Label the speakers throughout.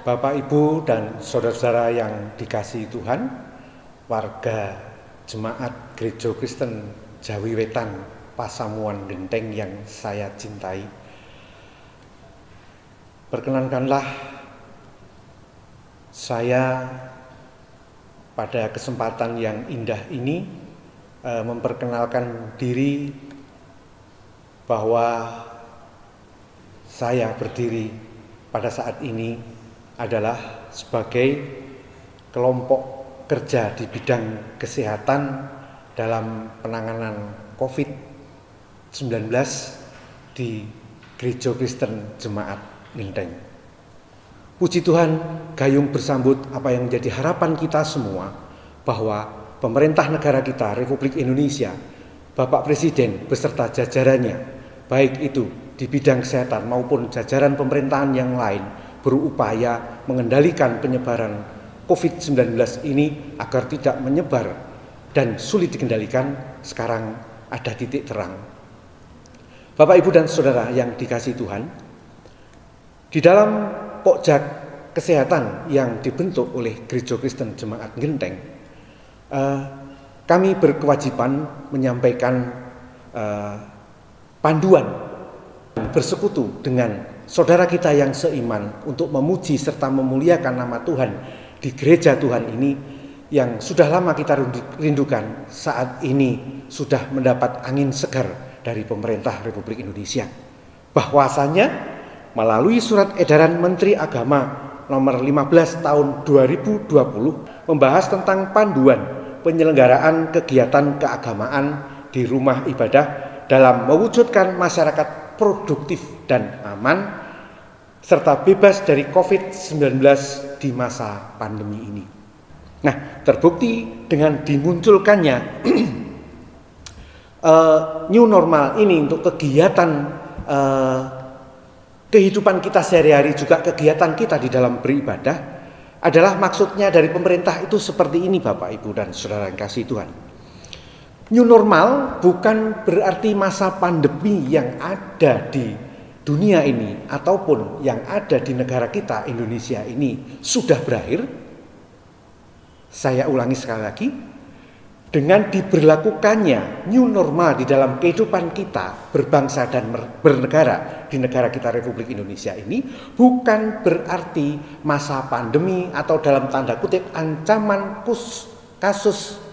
Speaker 1: Bapak, Ibu, dan saudara-saudara yang dikasihi Tuhan, warga Jemaat Gereja Kristen Jawi Wetan Pasamuan Genteng yang saya cintai, perkenankanlah saya pada kesempatan yang indah ini memperkenalkan diri bahwa saya berdiri pada saat ini adalah sebagai kelompok kerja di bidang kesehatan dalam penanganan COVID-19 di Gereja Kristen Jemaat Genteng. Puji Tuhan, gayung bersambut apa yang menjadi harapan kita semua, bahwa pemerintah negara kita, Republik Indonesia, Bapak Presiden beserta jajarannya, baik itu di bidang kesehatan maupun jajaran pemerintahan yang lain, berupaya mengendalikan penyebaran COVID-19 ini agar tidak menyebar dan sulit dikendalikan. Sekarang ada titik terang. Bapak, Ibu, dan saudara yang dikasihi Tuhan, di dalam pokja kesehatan yang dibentuk oleh Gereja Kristen Jemaat Genteng, kami berkewajiban menyampaikan panduan bersekutu dengan saudara kita yang seiman untuk memuji serta memuliakan nama Tuhan di gereja Tuhan ini yang sudah lama kita rindukan. Saat ini sudah mendapat angin segar dari pemerintah Republik Indonesia, bahwasanya melalui surat edaran Menteri Agama nomor 15 tahun 2020 membahas tentang panduan penyelenggaraan kegiatan keagamaan di rumah ibadah dalam mewujudkan masyarakat produktif dan aman serta bebas dari COVID-19 di masa pandemi ini. Nah, terbukti dengan dimunculkannya new normal ini untuk kegiatan kehidupan kita sehari-hari, juga kegiatan kita di dalam beribadah, adalah maksudnya dari pemerintah itu seperti ini, Bapak, Ibu, dan saudara yang kasih Tuhan. New normal bukan berarti masa pandemi yang ada di dunia ini ataupun yang ada di negara kita Indonesia ini sudah berakhir. Saya ulangi sekali lagi, dengan diberlakukannya new normal di dalam kehidupan kita berbangsa dan bernegara di negara kita Republik Indonesia ini bukan berarti masa pandemi atau dalam tanda kutip ancaman kasus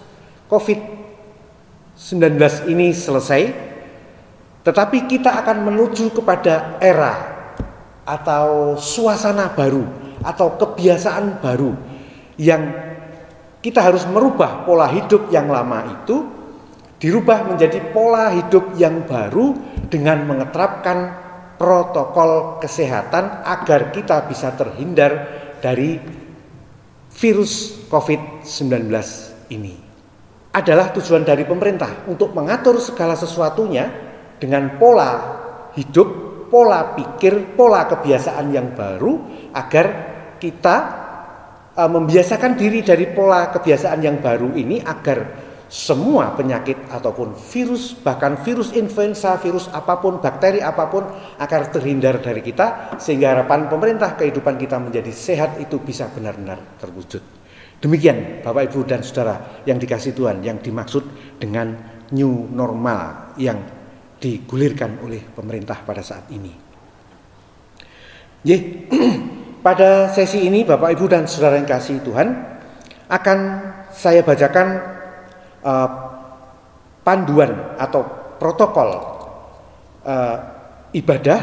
Speaker 1: COVID-19 ini selesai, tetapi kita akan menuju kepada era atau suasana baru atau kebiasaan baru yang kita harus merubah pola hidup yang lama itu dirubah menjadi pola hidup yang baru dengan mengeterapkan protokol kesehatan agar kita bisa terhindar dari virus COVID-19 ini. Adalah tujuan dari pemerintah untuk mengatur segala sesuatunya dengan pola hidup, pola pikir, pola kebiasaan yang baru agar kita membiasakan diri dari pola kebiasaan yang baru ini agar semua penyakit ataupun virus, bahkan virus influenza, virus apapun, bakteri apapun agar terhindar dari kita, sehingga harapan pemerintah kehidupan kita menjadi sehat itu bisa benar-benar terwujud. Demikian Bapak, Ibu, dan saudara yang dikasihi Tuhan yang dimaksud dengan new normal yang digulirkan oleh pemerintah pada saat ini. Pada sesi ini Bapak, Ibu, dan saudara yang kasih Tuhan, akan saya bacakan panduan atau protokol ibadah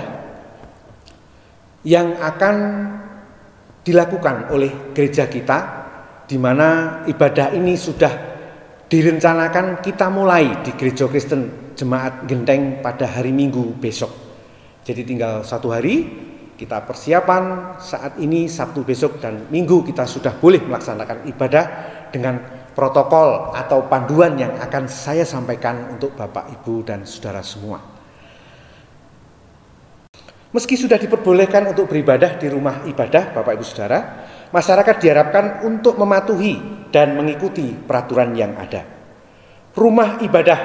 Speaker 1: yang akan dilakukan oleh gereja kita, di mana ibadah ini sudah direncanakan kita mulai di Gereja Kristen Jemaat Genteng pada hari Minggu besok. Jadi tinggal 1 hari kita persiapan. Saat ini Sabtu besok dan Minggu kita sudah boleh melaksanakan ibadah dengan protokol atau panduan yang akan saya sampaikan untuk Bapak, Ibu, dan saudara semua. Meski sudah diperbolehkan untuk beribadah di rumah ibadah, Bapak, Ibu, saudara, masyarakat diharapkan untuk mematuhi dan mengikuti peraturan yang ada. Rumah ibadah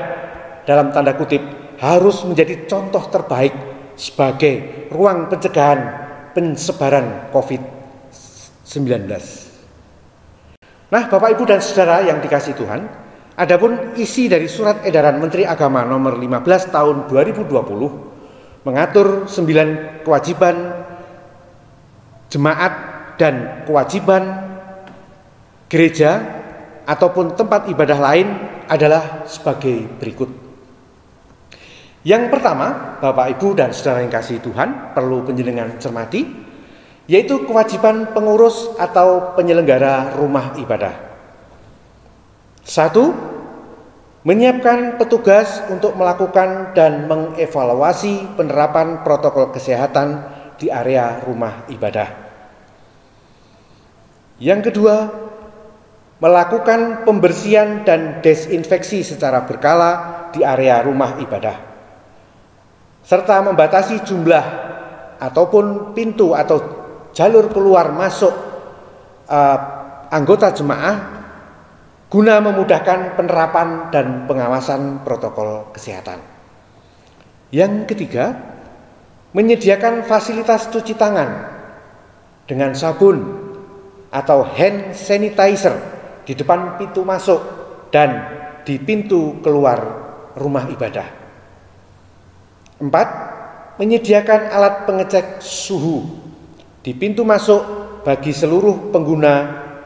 Speaker 1: dalam tanda kutip harus menjadi contoh terbaik sebagai ruang pencegahan penyebaran COVID-19 Nah, Bapak Ibu dan Saudara yang dikasihi Tuhan, adapun isi dari surat edaran Menteri Agama nomor 15 tahun 2020 mengatur 9 kewajiban jemaat dan kewajiban gereja ataupun tempat ibadah lain adalah sebagai berikut. Yang pertama, Bapak Ibu dan Saudara yang kasih Tuhan, perlu panjenengan cermati, yaitu kewajiban pengurus atau penyelenggara rumah ibadah. 1. Menyiapkan petugas untuk melakukan dan mengevaluasi penerapan protokol kesehatan di area rumah ibadah. Yang kedua, melakukan pembersihan dan desinfeksi secara berkala di area rumah ibadah, serta membatasi jumlah ataupun pintu atau jalur keluar masuk anggota jemaah guna memudahkan penerapan dan pengawasan protokol kesehatan. Yang ketiga, menyediakan fasilitas cuci tangan dengan sabun atau hand sanitizer di depan pintu masuk dan di pintu keluar rumah ibadah. 4. Menyediakan alat pengecek suhu di pintu masuk bagi seluruh pengguna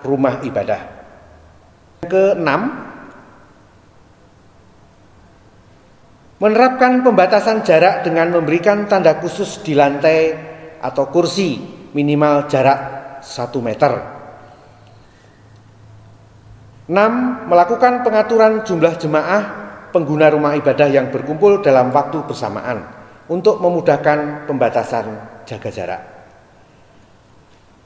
Speaker 1: rumah ibadah. Yang ke-6, menerapkan pembatasan jarak dengan memberikan tanda khusus di lantai atau kursi minimal jarak 1 meter. 6. Melakukan pengaturan jumlah jemaah pengguna rumah ibadah yang berkumpul dalam waktu bersamaan untuk memudahkan pembatasan jaga jarak.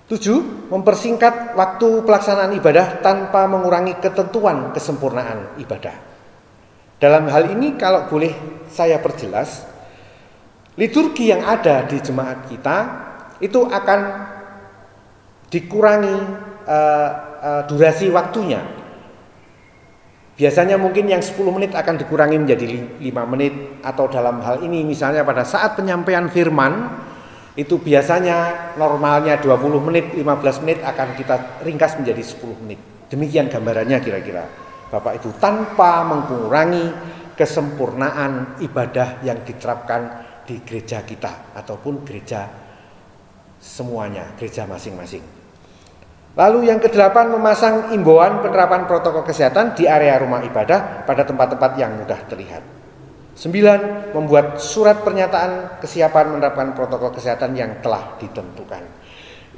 Speaker 1: 7. Mempersingkat waktu pelaksanaan ibadah tanpa mengurangi ketentuan kesempurnaan ibadah. Dalam hal ini kalau boleh saya perjelas, liturgi yang ada di jemaat kita itu akan dikurangi durasi waktunya. Biasanya mungkin yang 10 menit akan dikurangi menjadi 5 menit, atau dalam hal ini misalnya pada saat penyampaian firman itu biasanya normalnya 20 menit, 15 menit akan kita ringkas menjadi 10 menit. Demikian gambarannya kira-kira Bapak Ibu, tanpa mengurangi kesempurnaan ibadah yang diterapkan di gereja kita ataupun gereja semuanya, gereja masing-masing. Lalu yang ke-8, memasang imbauan penerapan protokol kesehatan di area rumah ibadah pada tempat-tempat yang mudah terlihat. 9. Membuat surat pernyataan kesiapan menerapkan protokol kesehatan yang telah ditentukan.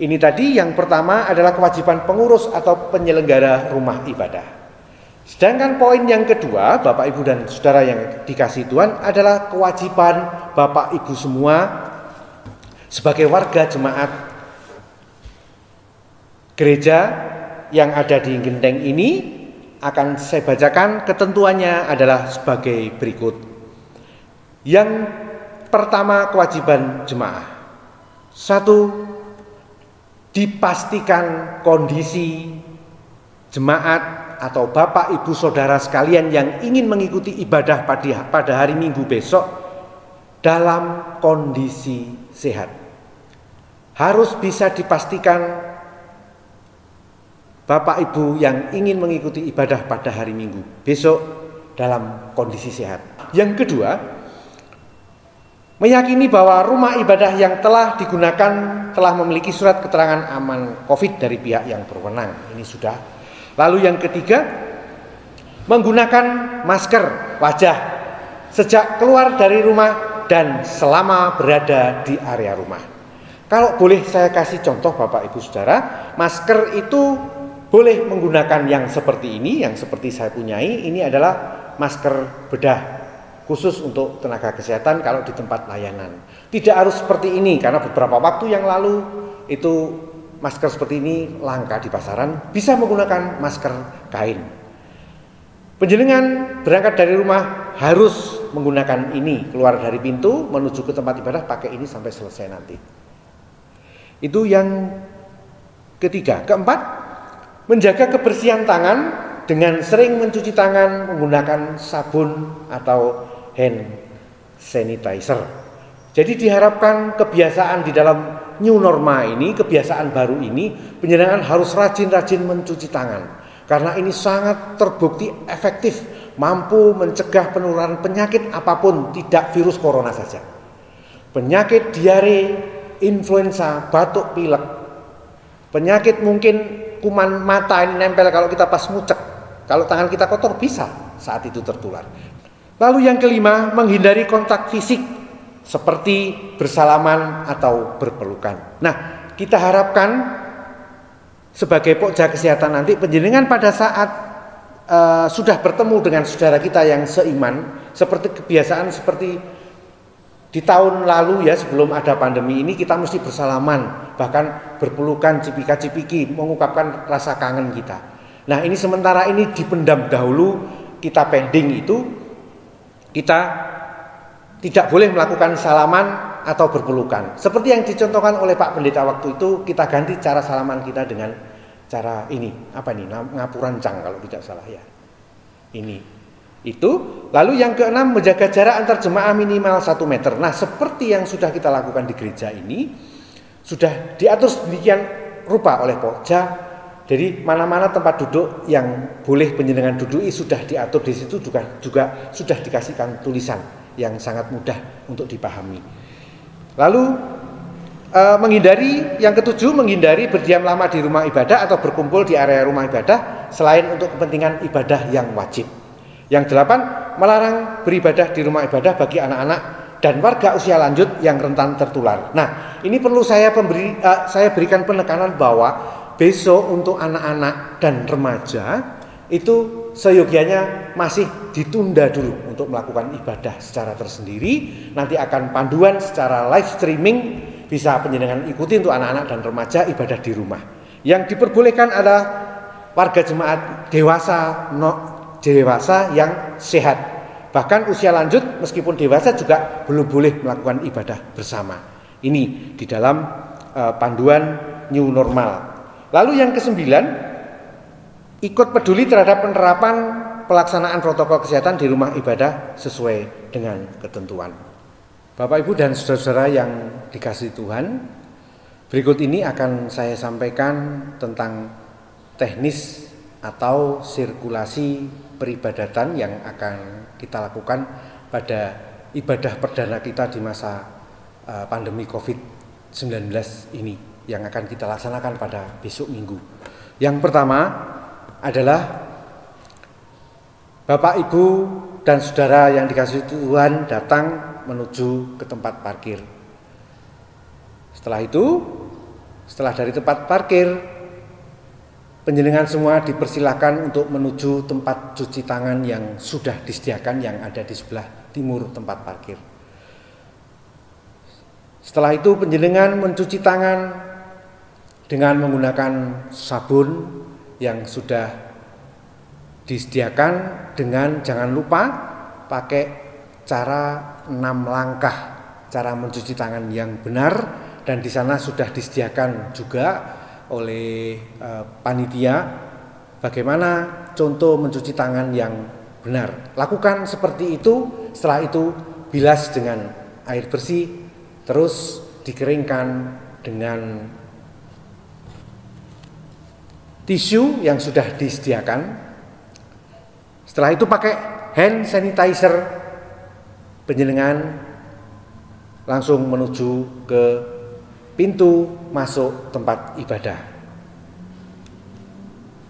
Speaker 1: Ini tadi yang pertama adalah kewajiban pengurus atau penyelenggara rumah ibadah. Sedangkan poin yang kedua, Bapak Ibu dan Saudara yang dikasihi Tuhan, adalah kewajiban Bapak Ibu semua sebagai warga jemaat gereja yang ada di Genteng ini. Akan saya bacakan ketentuannya adalah sebagai berikut. Yang pertama, kewajiban jemaah. 1. Dipastikan kondisi jemaat atau Bapak Ibu Saudara sekalian yang ingin mengikuti ibadah pada hari Minggu besok dalam kondisi sehat. Harus bisa dipastikan Bapak Ibu yang ingin mengikuti ibadah pada hari Minggu besok dalam kondisi sehat. Yang kedua, meyakini bahwa rumah ibadah yang telah digunakan telah memiliki surat keterangan aman COVID dari pihak yang berwenang. Ini sudah. Lalu yang ketiga, menggunakan masker wajah sejak keluar dari rumah dan selama berada di area rumah. Kalau boleh saya kasih contoh Bapak Ibu Saudara, masker itu boleh menggunakan yang seperti ini, yang seperti saya punyai. Ini adalah masker bedah khusus untuk tenaga kesehatan kalau di tempat layanan. Tidak harus seperti ini, karena beberapa waktu yang lalu itu masker seperti ini langka di pasaran. Bisa menggunakan masker kain. Panjenengan berangkat dari rumah harus menggunakan ini, keluar dari pintu menuju ke tempat ibadah pakai ini sampai selesai nanti. Itu yang ketiga. Keempat, menjaga kebersihan tangan dengan sering mencuci tangan menggunakan sabun atau hand sanitizer. Jadi diharapkan kebiasaan di dalam new normal ini, kebiasaan baru ini, penjenengan harus rajin-rajin mencuci tangan. Karena ini sangat terbukti efektif, mampu mencegah penularan penyakit apapun, tidak virus corona saja. Penyakit diare, influenza, batuk pilek, penyakit mungkin kuman mata ini nempel kalau kita pas ngucek, kalau tangan kita kotor bisa saat itu tertular. Lalu yang kelima, menghindari kontak fisik seperti bersalaman atau berpelukan. Nah, kita harapkan sebagai pokja kesehatan nanti penjenengan pada saat sudah bertemu dengan saudara kita yang seiman, seperti kebiasaan seperti di tahun lalu ya, sebelum ada pandemi ini kita mesti bersalaman, bahkan berpelukan, cipika-cipiki, mengungkapkan rasa kangen kita. Nah, ini sementara ini dipendam dahulu, kita pending itu, kita tidak boleh melakukan salaman atau berpelukan. Seperti yang dicontohkan oleh Pak Pendeta waktu itu, kita ganti cara salaman kita dengan cara ini, apa ini, ngapurancang kalau tidak salah ya. Ini, itu. Lalu yang keenam, menjaga jarak antar jemaah minimal 1 meter. Nah, seperti yang sudah kita lakukan di gereja ini, sudah diatur sedemikian rupa oleh pokja. Jadi mana-mana tempat duduk yang boleh penjenengan duduki sudah diatur di situ, juga sudah dikasihkan tulisan yang sangat mudah untuk dipahami. Lalu yang ketujuh, menghindari berdiam lama di rumah ibadah atau berkumpul di area rumah ibadah selain untuk kepentingan ibadah yang wajib. Yang delapan, melarang beribadah di rumah ibadah bagi anak-anak dan warga usia lanjut yang rentan tertular. Nah, ini perlu saya berikan penekanan bahwa besok untuk anak-anak dan remaja itu seyogianya masih ditunda dulu untuk melakukan ibadah secara tersendiri. Nanti akan panduan secara live streaming, bisa penjenengan ikuti untuk anak-anak dan remaja ibadah di rumah. Yang diperbolehkan adalah warga jemaat dewasa yang sehat. Bahkan usia lanjut meskipun dewasa juga belum boleh melakukan ibadah bersama. Ini di dalam panduan new normal. Lalu yang kesembilan, ikut peduli terhadap penerapan pelaksanaan protokol kesehatan di rumah ibadah sesuai dengan ketentuan. Bapak, Ibu, dan saudara-saudara yang dikasihi Tuhan, berikut ini akan saya sampaikan tentang teknis atau sirkulasi peribadatan yang akan kita lakukan pada ibadah perdana kita di masa pandemi COVID-19 ini, yang akan kita laksanakan pada besok Minggu. Yang pertama adalah Bapak, Ibu, dan saudara yang dikasihi Tuhan datang menuju ke tempat parkir. Setelah dari tempat parkir, penjenengan semua dipersilakan untuk menuju tempat cuci tangan yang sudah disediakan yang ada di sebelah timur tempat parkir. Setelah itu penjenengan mencuci tangan dengan menggunakan sabun yang sudah disediakan, dengan jangan lupa pakai cara 6 langkah cara mencuci tangan yang benar, dan di sana sudah disediakan juga oleh panitia bagaimana contoh mencuci tangan yang benar. Lakukan seperti itu, setelah itu bilas dengan air bersih, terus dikeringkan dengan tisu yang sudah disediakan. Setelah itu pakai hand sanitizer, penjenengan langsung menuju ke pintu masuk tempat ibadah.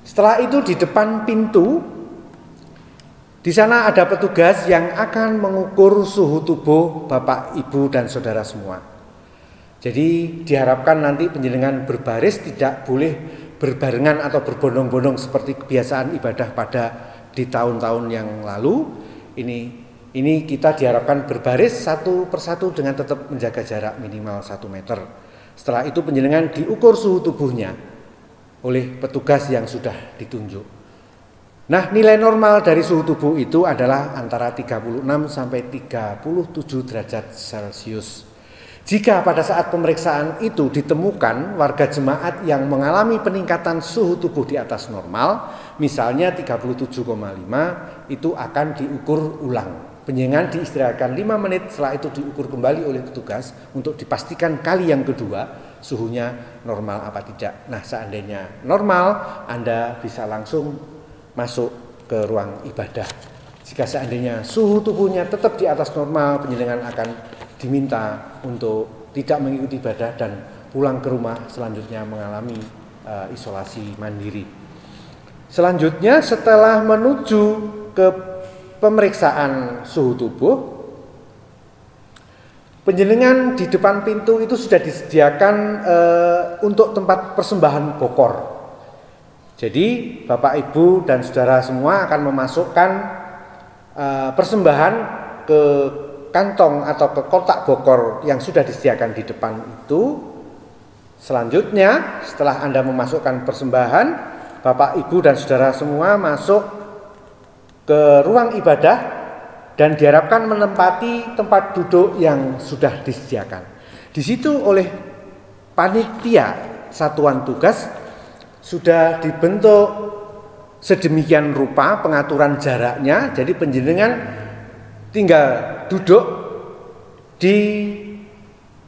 Speaker 1: Setelah itu di depan pintu, di sana ada petugas yang akan mengukur suhu tubuh Bapak, Ibu, dan saudara semua. Jadi diharapkan nanti penjenengan berbaris, tidak boleh berbarengan atau berbondong-bondong seperti kebiasaan ibadah pada di tahun-tahun yang lalu. Ini kita diharapkan berbaris satu persatu dengan tetap menjaga jarak minimal 1 meter. Setelah itu penjenengan diukur suhu tubuhnya oleh petugas yang sudah ditunjuk. Nah, nilai normal dari suhu tubuh itu adalah antara 36 sampai 37 derajat Celcius. Jika pada saat pemeriksaan itu ditemukan warga jemaat yang mengalami peningkatan suhu tubuh di atas normal, misalnya 37,5, itu akan diukur ulang. Penjenengan diistirahatkan 5 menit, setelah itu diukur kembali oleh petugas untuk dipastikan kali yang kedua suhunya normal apa tidak. Nah, seandainya normal, Anda bisa langsung masuk ke ruang ibadah. Jika seandainya suhu tubuhnya tetap di atas normal, panjenengan akan diminta untuk tidak mengikuti ibadah dan pulang ke rumah, selanjutnya mengalami isolasi mandiri. Selanjutnya, setelah menuju ke pemeriksaan suhu tubuh, panjenengan di depan pintu itu sudah disediakan untuk tempat persembahan bokor. Jadi Bapak Ibu dan saudara semua akan memasukkan persembahan ke kantong atau ke kotak bokor yang sudah disediakan di depan itu. Selanjutnya, setelah Anda memasukkan persembahan, Bapak Ibu dan saudara semua masuk ke ruang ibadah dan diharapkan menempati tempat duduk yang sudah disediakan. Di situ oleh panitia satuan tugas sudah dibentuk sedemikian rupa pengaturan jaraknya, jadi panjenengan tinggal duduk di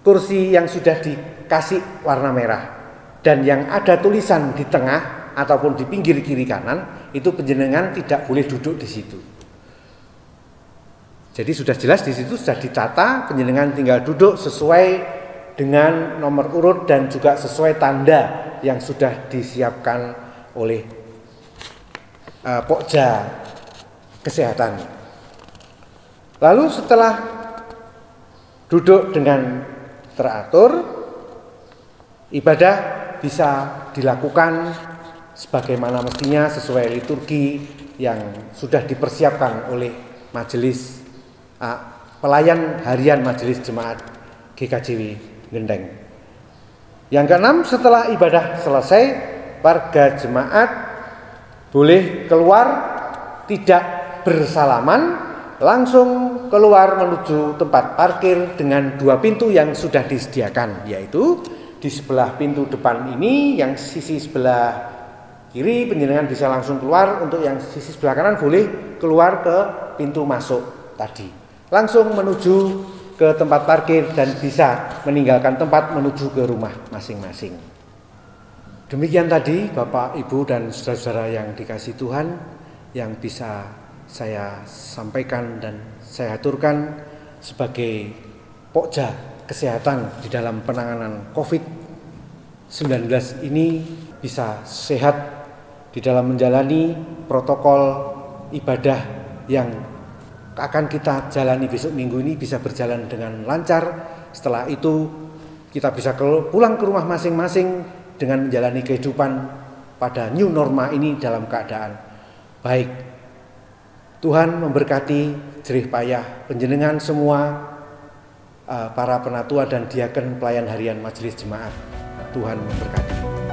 Speaker 1: kursi yang sudah dikasih warna merah dan yang ada tulisan di tengah ataupun di pinggir kiri kanan, itu panjenengan tidak boleh duduk di situ. Jadi sudah jelas di situ sudah ditata, panjenengan tinggal duduk sesuai dengan nomor urut dan juga sesuai tanda yang sudah disiapkan oleh Pokja Kesehatan. Lalu setelah duduk dengan teratur, ibadah bisa dilakukan sebagaimana mestinya sesuai liturgi yang sudah dipersiapkan oleh majelis pelayan harian Majelis Jemaat GKJW Gendeng. Yang keenam, setelah ibadah selesai, warga jemaat boleh keluar tidak bersalaman, langsung keluar menuju tempat parkir dengan dua pintu yang sudah disediakan, yaitu di sebelah pintu depan ini, yang sisi sebelah kiri panjenengan bisa langsung keluar, untuk yang sisi sebelah kanan boleh keluar ke pintu masuk tadi, langsung menuju ke tempat parkir dan bisa meninggalkan tempat menuju ke rumah masing-masing. Demikian tadi Bapak, Ibu dan saudara-saudara yang dikasihi Tuhan yang bisa saya sampaikan dan saya aturkan sebagai Pokja Kesehatan di dalam penanganan COVID-19 ini, bisa sehat di dalam menjalani protokol ibadah yang akan kita jalani besok minggu ini, bisa berjalan dengan lancar. Setelah itu kita bisa pulang ke rumah masing-masing dengan menjalani kehidupan pada new normal ini dalam keadaan baik. Tuhan memberkati jerih payah panjenengan semua, para penatua dan diaken pelayan harian Majelis Jemaat. Tuhan memberkati.